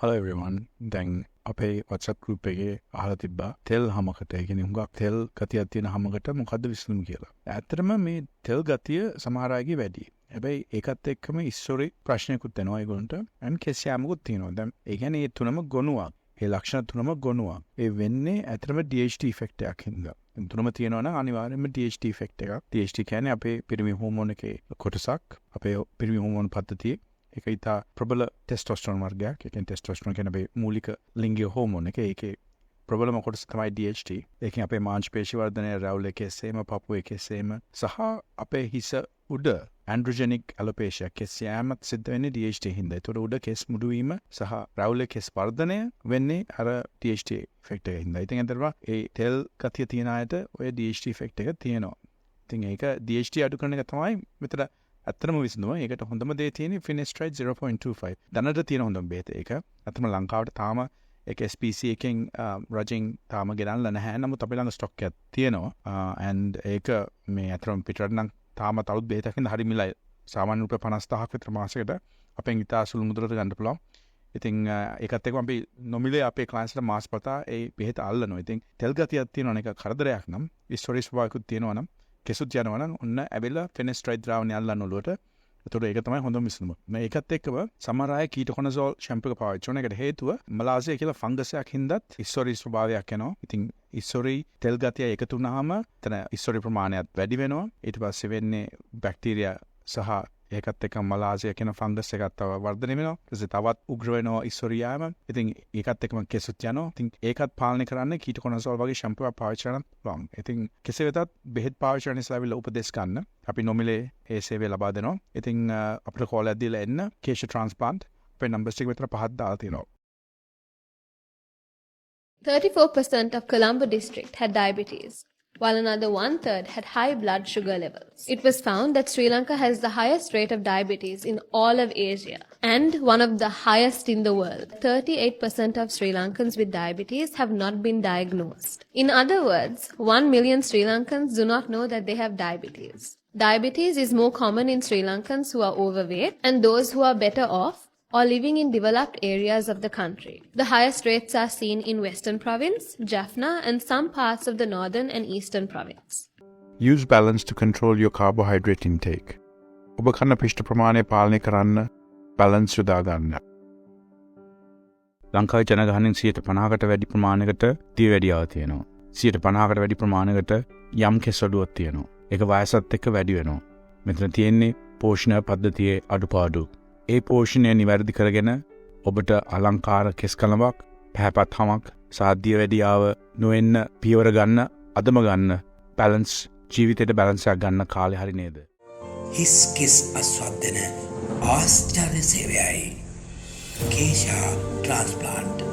Hello everyone. දැන් අපේ WhatsApp group එකේ අහලා තිබ්බා තෙල් හැමකට ඒ කියන්නේ හුඟක් තෙල් ගතියක් තියෙන හැමකට මොකද්ද විසඳුම කියලා. ඇත්තටම මේ තෙල් ගතිය සමහර අයගේ වැඩි. හැබැයි ඒකත් එක්කම ඉස්සොරි ප්‍රශ්නයකුත් එනවා ඒගොල්ලන්ට. and කෙස්යාමකුත් තියෙනවා. දැන් ඒ කියන්නේ මේ තුනම ගොනුවක්. ඒ ලක්ෂණ තුනම ගොනුවක්. ඒ වෙන්නේ ඇත්තටම DHT effect එකක් හින්දා. තුනම තියෙනවා නම් අනිවාර්යයෙන්ම DHT effect එකක්. DHT කියන්නේ අපේ පිරිමි හෝමෝන එකේ කොටසක්. අපේ පිරිමි හෝමෝන පද්ධතියේ ඒක ඉතා ප්‍රබල ටෙස්ටොස්ටරෝන් වර්ගයක්. ඒ කියන්නේ ටෙස්ටොස්ටරෝන් කියන්නේ අපේ මූලික ලිංගික හෝමෝන එක. ඒකේ ප්‍රබලම කොටස තමයි DHT. ඒකෙන් අපේ මාංශ පේශි වර්ධනය, රැවුල කෙස්සේම, පපුවේ කෙස්සේම සහ අපේ හිස උඩ ඇන්ඩ්‍රොජෙනික් ඇලොපේෂියා කෙස්යාමත් සිද්ධ වෙන්නේ DHT හින්දා. ඒතකොට උඩ කෙස් මුඩු වීම සහ රැවුල කෙස් වර්ධනය වෙන්නේ අර DHT ඉෆෙක්ට් එක හින්දා. ඉතින් අතරම ඒ තෙල් ගතිය තියන අයට ඔය DHT ඉෆෙක්ට් එක තියෙනවා. ඉතින් ඒක DHT අඩු කරන එක තමයි මෙතන ඇත්තම විසඳුම. ඒකට හොඳම දේ තියෙන්නේ Finasteride 0.25. දැනට තියෙන හොඳම බේත ඒක. අතම ලංකාවට තාම ඒක SPC එකෙන් රජින් තාම ගෙනල්ලා නැහැ. නමුත් අපේ ළඟ ස්ටොක් එකක් තියෙනවා. and ඒක මේ අතරම පිටරට නම් තාම තවත් බේතක් හින්දා හරි මිලයි. සාමාන්‍ය රුපියල් 50000ක් විතර මාසෙකට අපෙන් ඉතා සුළු මුදලට ගන්න පුළුවන්. ඉතින් ඒකත් එක්කම අපි නොමිලේ අපේ ක්ලයන්ට්ස්ලා මාස පතා ඒ බෙහෙත අල්ලනවා. ඉතින් තෙල් ගතියක් තියෙනවා එක කරදරයක් නම් ඉස්සොරි ස්වභාවිකුත් තියෙනවා නම් කෙසුත් යනවා නම් ඔන්න ඇවිල්ලා Finasteride ද්‍රාවණය අල්ලන්න ඔලුවට. ඒතකොට ඒක තමයි හොඳම විසඳුම. මේ ඒකත් එක්කම සමහර අය කීටකොනසෝල් ෂැම්පූ එක පාවිච්චි කරන එකට හේතුව මලාසියා කියලා ෆංගස් එකක් හින්දාත් ඉස්සොරි ස්වභාවයක් එනවා. ඉතින් ඉස්සොරි තෙල් ගතිය එකතු වුනහම එතන ඉස්සොරි ප්‍රමාණයත් වැඩි වෙනවා. ඊට පස්සේ වෙන්නේ බැක්ටීරියා සහ ඒකත් එක්ක මලාසියා කියන ෆංගස් එකක් තව වර්ධනය වෙනවා. ඊට පස්සේ තවත් උග්‍ර වෙනවා ඉස්සොරි යාම. ඉතින් ඒකත් එක්කම කෙසුත් යනවා. ඉතින් ඒකත් පාලනය කරන්න කීටකොනසෝල් වගේ ෂැම්පූ එකක් පාවිච්චි කරන්න පුළුවන්. ඉතින් කෙසේ වෙතත් බෙහෙත් පාවිච්චි කරන ඉස්සෙල්ලා අවිල්ලා උපදෙස් ගන්න. අපි නොමිලේ ඒ සේවය ලබා දෙනවා. ඉතින් අපිට කෝල් එකක් දීලා එන්න keshatransplant අපේ නම්බර්ස් එක විතර පහක් දාලා තියෙනවා. 34% of Colombo district had diabetes, while another one-third had high blood sugar levels. It was found that Sri Lanka has the highest rate of diabetes in all of Asia and one of the highest in the world. 38% of Sri Lankans with diabetes have not been diagnosed. In other words, 1 million Sri Lankans do not know that they have diabetes. Diabetes is more common in Sri Lankans who are overweight and those who are better off or living in developed areas of the country. The highest rates are seen in Western Province, Jaffna and some parts of the Northern and Eastern Province. Use balance to control your carbohydrate intake. ඔබ කන පිෂ්ඨ ප්‍රමාණය පාලනය කරන්න balance යොදා ගන්න. ලංකාවේ ජනගහනයෙන් 50%කට වැඩි ප්‍රමාණයකට දියවැඩියාව තියෙනවා. 50%කට වැඩි ප්‍රමාණයකට යම් කෙසඩුවක් තියෙනවා. ඒක වයසත් එක්ක වැඩි වෙනවා. මෙතන තියෙන්නේ පෝෂණ පද්ධතියේ අඩුපාඩු. ඒ පෝෂණය නිවැරදි කරගෙන ඔබට අලංකාර කෙස් කලමක්, පැහැපත් හමක්, සාධ්‍ය වැඩියාව නොවෙන්න පියවර ගන්න, අදම ගන්න, බැලන්ස් ජීවිතේට බැලන්ස් එකක් ගන්න කාලේ හරි නේද? හිස් කෙස් අස්වද්දන ආශ්චර්ය සේවයයි. kesha transplant